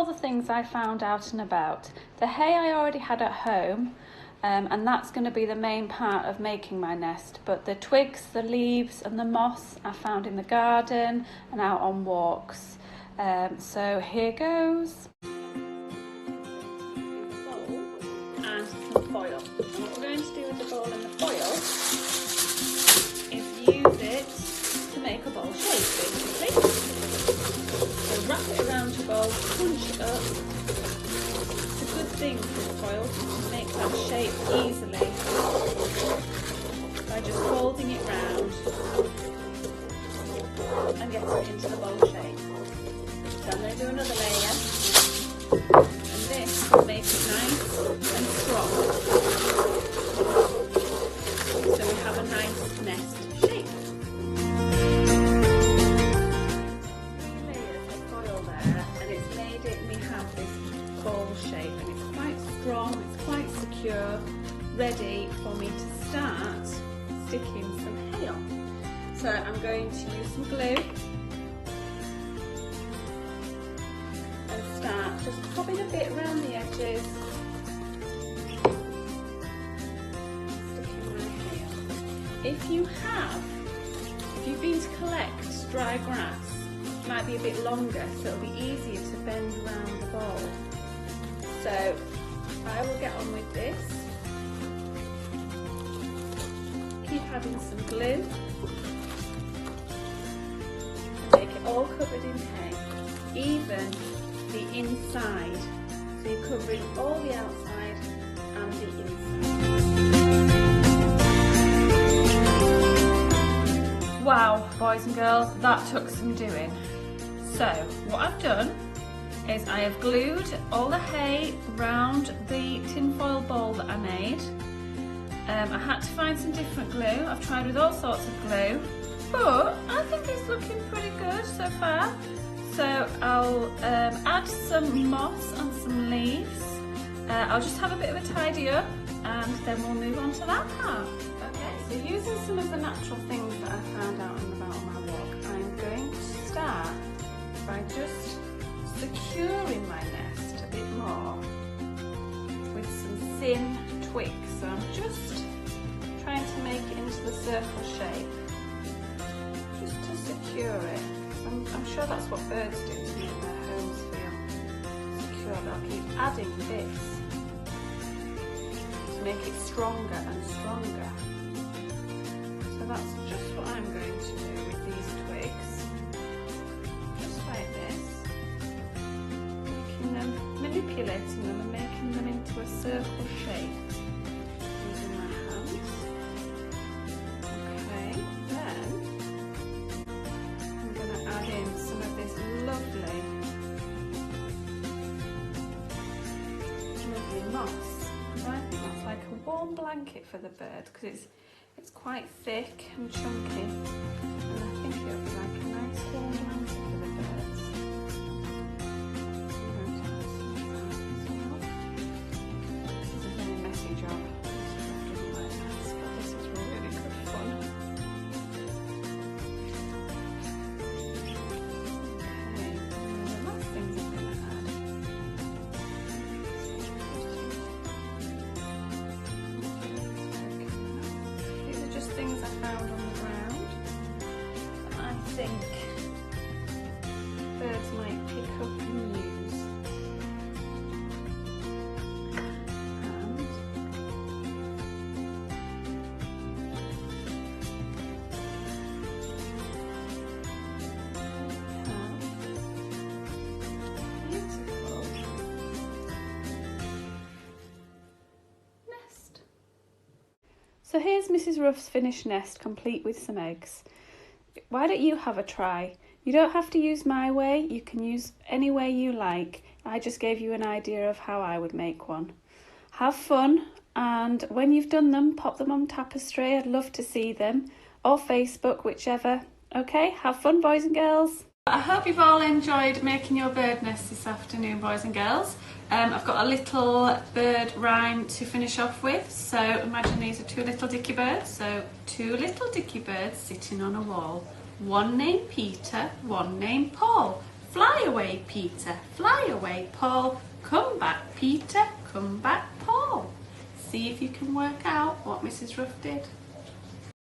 all the things I found out and about. The hay I already had at home, and that's going to be the main part of making my nest, but the twigs, the leaves and the moss I found in the garden and out on walks. So here goes. And some foil. What we're going to do with the bowl and the foil is use it to make a bowl shape, basically. So wrap it around your bowl, punch it up. It's a good thing for the foil to make that shape easily by just folding it round and getting it into the bowl shape. So I'm going to do another layer, and this will make it nice and strong. So we have a nice nest shape. Layers of foil there, and it's made it, we have this bowl shape, and it's quite strong, it's quite secure, ready for me to start sticking some hay on. So I'm going to use some glue and start just popping a bit around the edges, sticking my hay on. If you've been to collect dry grass, it might be a bit longer, so it'll be easier to bend around the bowl. So I will get on with this. Keep adding some glue and make it all covered in hay, even the inside. So you're covering all the outside and the inside. Wow, boys and girls, that took some doing. So what I've done is I have glued all the hay around the tinfoil bowl that I made. I had to find some different glue. I've tried with all sorts of glue, but I think it's looking pretty good so far. So I'll add some moss and some leaves. I'll just have a bit of a tidy up and then we'll move on to that part. Okay, so using some of the natural things that I found out and about on my walk, I'm going to start by just securing my nest a bit more with some thin twigs. So I'm just trying to make it into the circle shape, just to secure it. I'm sure that's what birds do to make their homes feel secure. They'll keep adding bits to make it stronger and stronger. So that's just what I'm going to do with these twigs. Just like this. Manipulating them and making them into a circle shape using my hands. Okay, then I'm going to add in some of this lovely moss. So I think that's like a warm blanket for the bird because it's quite thick and chunky, and I think it'll be like a nice warm blanket for the birds. Things I found on the ground that I think birds might pick up and use. Beautiful nest. So here's Mrs. Rough's finished nest, complete with some eggs. Why don't you have a try? You don't have to use my way, you can use any way you like. I just gave you an idea of how I would make one. Have fun, and when you've done them, pop them on Tapestry. I'd love to see them, or Facebook, whichever. Okay, have fun, boys and girls. I hope you've all enjoyed making your bird nest this afternoon, boys and girls. I've got a little bird rhyme to finish off with. So imagine these are two little dicky birds. So two little dicky birds sitting on a wall. One named Peter, one named Paul. Fly away, Peter, fly away, Paul. Come back, Peter, come back, Paul. See if you can work out what Mrs. Rouph did.